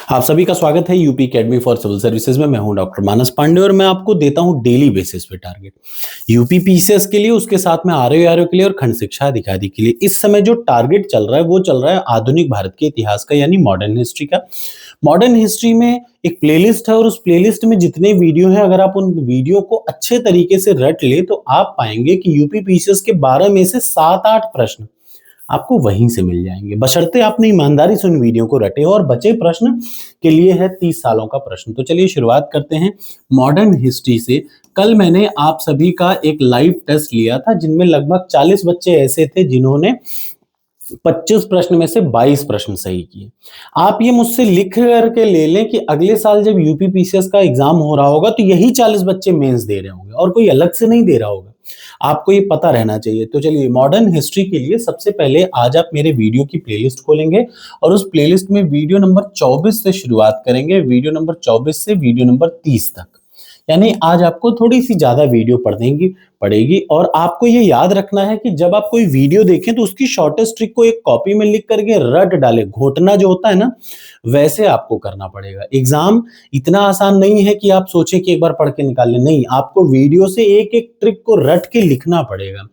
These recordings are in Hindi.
आप सभी का स्वागत है UP academy for civil services में। मैं हूं डॉक्टर मानस पांडे और मैं आपको देता हूं डेली बेसिस पे टारगेट यूपी पीसीएस के लिए, उसके साथ में आरओ के लिए और खंड शिक्षा अधिकारी के लिए। इस समय जो टारगेट चल रहा है वो चल रहा है आधुनिक भारत के इतिहास का, यानी मॉडर्न हिस्ट्री का। मॉडर्न हिस्ट्री में एक प्लेलिस्ट है और उस प्लेलिस्ट में जितने वीडियो हैं, अगर आप उन वीडियो को अच्छे तरीके से रट ले तो आप पाएंगे कि यूपी पीसीएस के 12 में से 7-8 प्रश्न आपको वहीं से मिल जाएंगे, बशर्ते आपने ईमानदारी से उन वीडियो को रटे। और बचे प्रश्न के लिए है 30 सालों का प्रश्न। तो चलिए शुरुआत करते हैं मॉडर्न हिस्ट्री से। कल मैंने आप सभी का एक लाइव टेस्ट लिया था जिनमें लगभग 40 बच्चे ऐसे थे जिन्होंने 25 प्रश्न में से 22 प्रश्न सही किए। आप ये मुझसे लिख करके ले लें कि अगले साल जब यूपी पीसीएस का एग्जाम हो रहा होगा तो यही 40 बच्चे मेंस दे रहे होंगे और कोई अलग से नहीं दे रहा होगा। आपको ये पता रहना चाहिए। तो चलिए, मॉडर्न हिस्ट्री के लिए सबसे पहले आज आप मेरे वीडियो की प्लेलिस्ट खोलेंगे और उस प्लेलिस्ट में वीडियो नंबर 24 से शुरुआत करेंगे, वीडियो नंबर 24 से वीडियो नंबर 30 तक। यानी आज आपको थोड़ी सी ज्यादा वीडियो पड़ेगी और आपको ये याद रखना है कि जब आप कोई वीडियो देखें तो उसकी शॉर्टेस्ट ट्रिक को एक कॉपी में लिख करके रट डालें। घोटना जो होता है ना, वैसे आपको करना पड़ेगा। एग्जाम इतना आसान नहीं है कि आप सोचें कि एक बार पढ़ के निकाल लें, नहीं, आपको वीडियो से एक एक ट्रिक को रट के लिखना पड़ेगा।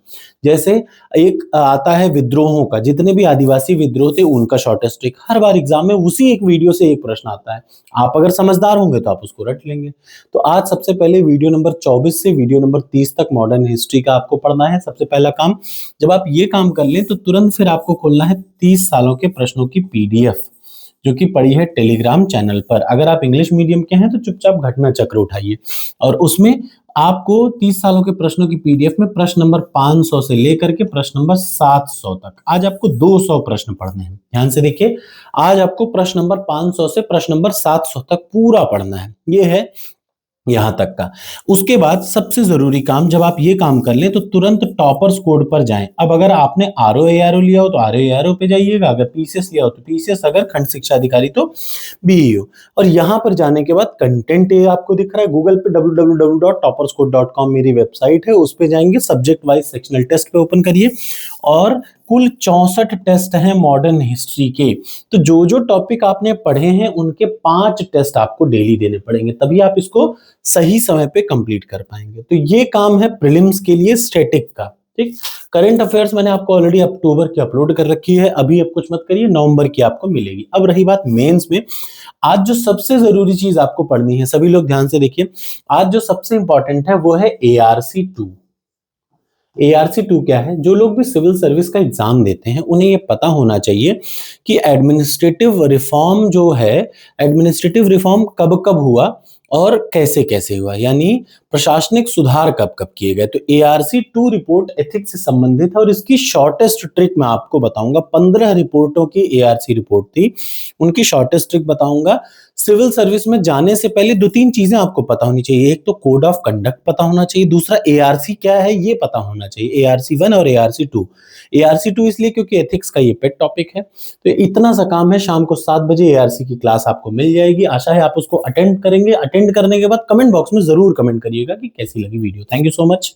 जैसे एक आता है विद्रोहों का, जितने भी आदिवासी विद्रोह थे उनका शॉर्टेस्ट ट्रिक, हर बार एग्जाम में उसी एक वीडियो से एक प्रश्न आता है। आप अगर समझदार होंगे तो आप उसको रट लेंगे। तो आज सबसे पहले वीडियो नंबर 24 से वीडियो नंबर 30 तक मॉडर्न हिस्ट्री का आपको पढ़ना है। सबसे पहला काम, जब आप ये काम कर लें तो तुरंत फिर आपको खोलना है 30 सालों के प्रश्नों की पीडीएफ, जो कि पड़ी है टेलीग्राम चैनल पर। अगर आप इंग्लिश मीडियम के हैं तो चुपचाप घटना चक्र उठाइए और उसमें आपको 30 सालों के प्रश्नों की पीडीएफ में प्रश्न नंबर 500 से लेकर के प्रश्न नंबर 700 तक, आज आपको 200 प्रश्न पढ़ने हैं। ध्यान से देखिए, आज आपको प्रश्न नंबर 500 से प्रश्न नंबर 700 तक पूरा पढ़ना है। ये है यहां तक का। उसके बाद सबसे जरूरी काम, जब आप ये काम कर लें तो तुरंत टॉपर्स कोड पर जाएं। अब अगर आपने आरओ लिया हो तो आरओ पे जाइएगा, अगर पीसीएस लिया हो तो पीसीएस, अगर खंड शिक्षा अधिकारी तो बीईओ। और यहां पर जाने के बाद कंटेंट ये आपको दिख रहा है गूगल पे, www.topperscode.com मेरी वेबसाइट है, उस पे जाएंगे, सब्जेक्ट वाइज सेक्शनल टेस्ट पे ओपन करिए और कुल 64 टेस्ट हैं मॉडर्न हिस्ट्री के। तो जो जो टॉपिक आपने पढ़े हैं उनके 5 टेस्ट आपको डेली देने पड़ेंगे, तभी आप इसको सही समय पे कंप्लीट कर पाएंगे। तो ये काम है प्रीलिम्स के लिए स्टैटिक का। ठीक, करंट अफेयर्स मैंने आपको ऑलरेडी अक्टूबर की अपलोड कर रखी है, अभी अब कुछ मत करिए, नवंबर की आपको मिलेगी। अब रही बात मेंस में, आज जो सबसे जरूरी चीज आपको पढ़नी है, सभी लोग ध्यान से देखिए, आज जो सबसे इंपॉर्टेंट है वो है ARC 2। ARC 2 क्या है? जो लोग भी सिविल सर्विस का एग्जाम देते हैं उन्हें ये पता होना चाहिए कि एडमिनिस्ट्रेटिव रिफॉर्म जो है, एडमिनिस्ट्रेटिव रिफॉर्म कब कब हुआ और कैसे कैसे हुआ, यानी प्रशासनिक सुधार कब कब किए गए। तो ARC 2 रिपोर्ट एथिक्स से संबंधित है और इसकी शॉर्टेस्ट ट्रिक मैं आपको बताऊंगा। 15 रिपोर्टों की ARC रिपोर्ट थी, उनकी शॉर्टेस्ट ट्रिक बताऊंगा। सिविल सर्विस में जाने से पहले 2-3 चीजें आपको पता होनी चाहिए। एक तो कोड ऑफ कंडक्ट पता होना चाहिए, दूसरा ARC क्या है ये पता होना चाहिए, ARC 1 और ARC 2। ARC 2 इसलिए क्योंकि एथिक्स का ये पेट टॉपिक है। तो इतना सा काम है, शाम को 7 बजे ARC की क्लास आपको मिल जाएगी। आशा है आप उसको अटेंड करेंगे। अटेंड करने के बाद कमेंट बॉक्स में जरूर कमेंट करिएगा कि कैसी लगी video. Thank you so much.